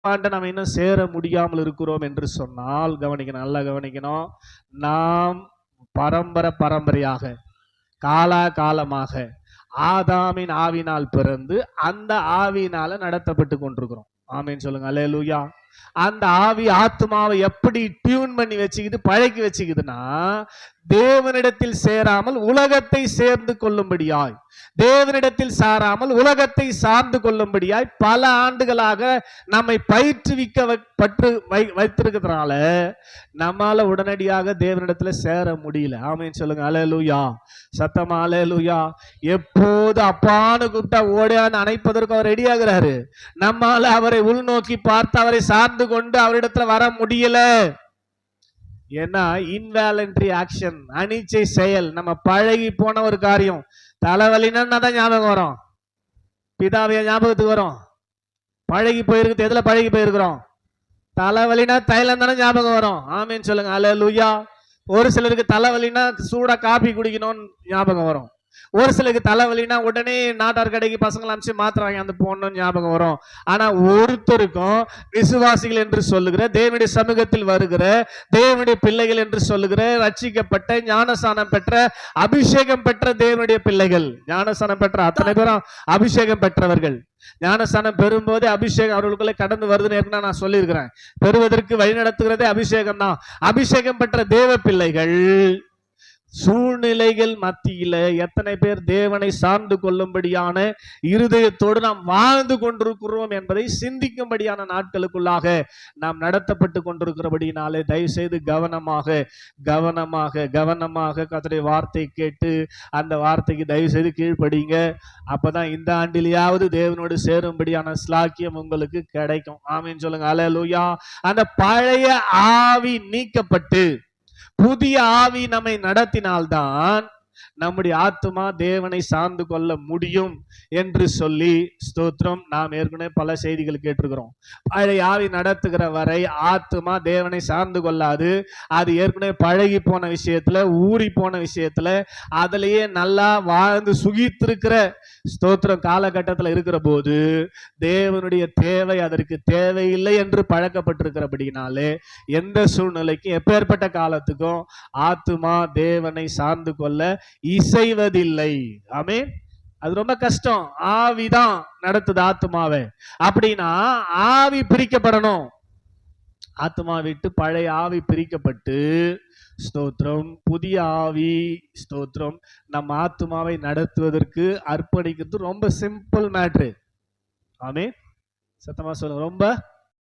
நம்ம இன்னும் சேர முடியாமல் இருக்கிறோம் என்று சொன்னால், கவனிக்கணும், நல்லா கவனிக்கணும். நாம் பரம்பரையாக காலா காலமாக ஆதாமின் ஆவினால் பிறந்து அந்த ஆவியினால நடத்தப்பட்டு கொண்டிருக்கிறோம். ஆமேன்னு சொல்லுங்க. அல்லேலூயா. அந்த ஆவி ஆத்மாவை எப்படி டியூன் பண்ணி வச்சுக்கிது, பழக்கி வச்சுக்குதுன்னா, தேவனிடத்தில் சேராமல் உலகத்தை சேர்ந்து கொள்ளும்படியாய், தேவனிடத்தில் சாராமல் உலகத்தை சார்ந்து கொள்ளும்படியாய் பல ஆண்டுகளாக நம்மை பயிற்றுவிக்கப்பட்டு வைத்திருக்கிறதுனால நம்மால உடனடியாக தேவனிடத்தில் சேர முடியல. ஆமேன்னு சொல்லுங்க. அல்லேலூயா. சத்தமா அல்லேலூயா. எப்போது அப்பான்னு கூப்பிட்டா ஓடியான்னு அணைப்பதற்கு அவர் ரெடி ஆகிறாரு. நம்மால அவரை உள்நோக்கி பார்த்து அவரை சார்ந்து கொண்டு அவரிடத்துல வர முடியல. ஏன்னா இன்வாலண்டரி ஆக்ஷன், அனிச்சை செயல், நம்ம பழகி போன ஒரு காரியம். தலைவலினா தான் ஞாபகம் வரும், பிதாவைய ஞாபகத்துக்கு வரும். பழகி போயிருக்கு, எதுல பழகி போயிருக்கிறோம்? தலைவலினா தைலம் தானே ஞாபகம் வரும். ஆமேன்னு சொல்லுங்க. அல்லேலூயா. ஒரு சிலருக்கு தலைவலினா சூடா காபி குடிக்கணும்னு ஞாபகம் வரும். ஒரு சிலருக்கு தலைவலினா உடனே நாட்டார் கடைக்கு பசங்களை அனுப்பிச்சு மாத்திராங்க அந்த போடணும்னு ஞாபகம் வரும். ஆனா ஒருத்தருக்கும் விசுவாசிகள் என்று சொல்லுகிற, தேவனுடைய சமூகத்தில் வருகிற தேவனுடைய பிள்ளைகள் என்று சொல்லுகிற, ரட்சிக்கப்பட்ட ஞானசானம் பெற்ற அபிஷேகம் பெற்ற தேவனுடைய பிள்ளைகள், ஞானசானம் பெற்ற அத்தனை பேரும் அபிஷேகம் பெற்றவர்கள். ஞானஸ்தானம் பெறும்போதே அபிஷேகம் அவர்களுக்குள்ளே கடந்து வருதுன்னு ஏற்கனவே நான் சொல்லியிருக்கிறேன். பெறுவதற்கு வழி நடத்துகிறதே அபிஷேகம் தான். அபிஷேகம் பெற்ற தேவ பிள்ளைகள் சூழ்நிலைகள் மத்தியில எத்தனை பேர் தேவனை சார்ந்து கொள்ளும்படியான இருதயத்தோடு நாம் வாழ்ந்து கொண்டிருக்கிறோம் என்பதை சிந்திக்கும்படியான நாட்களுக்குள்ளாக நாம் நடத்தப்பட்டு கொண்டிருக்கிறபடினாலே தயவு செய்து கவனமாக கவனமாக கவனமாக கர்த்தருடைய வார்த்தை கேட்டு அந்த வார்த்தைக்கு தயவு செய்து கீழ்ப்படிங்க. அப்பதான் இந்த ஆண்டிலேயாவது தேவனோடு சேரும்படியான ஸ்லாக்கியம் உங்களுக்கு கிடைக்கும். ஆமீன் சொல்லுங்க. அல்லேலூயா. அந்த பழைய ஆவி நீக்கப்பட்டு புதிய ஆவி நம்மை நடத்தினால்தான் நம்முடைய ஆத்மா தேவனை சார்ந்து கொள்ள முடியும் என்று சொல்லி ஸ்தோத்திரம். நாம் ஏற்கனவே பல செய்திகள் கேட்டிருக்கிறோம். பழைய ஆவி நடத்துகிற வரை ஆத்மா தேவனை சார்ந்து கொள்ளாது. அது ஏற்கனவே பழகி போன விஷயத்துல, ஊறி போன விஷயத்துல, அதுலயே நல்லா வாழ்ந்து சுகித்திருக்கிற ஸ்தோத்திரம் காலகட்டத்தில் இருக்கிற போது தேவனுடைய தேவை அதற்கு தேவையில்லை என்று பழக்கப்பட்டிருக்கிறபடினாலே எந்த சூழ்நிலைக்கும் எப்பேற்பட்ட காலத்துக்கும் ஆத்மா தேவனை சார்ந்து கொள்ள இசைவதில்லை. ஆமென். அது ரொம்ப கஷ்டம். ஆவிதான் நடத்துது ஆத்மாவை. அப்படின்னா ஆவி பிரிக்கப்படணும். ஆத்மா விட்டு பழைய ஆவி பிரிக்கப்பட்டு ஸ்தோத்திரம் புதிய ஆவி ஸ்தோத்திரம் நம்ம ஆத்மாவை நடத்துவதற்கு அர்ப்பணிக்கிறது ரொம்ப சிம்பிள் மேட்ரு. ஆமென். சத்தமா சொல்லுங்க. ரொம்ப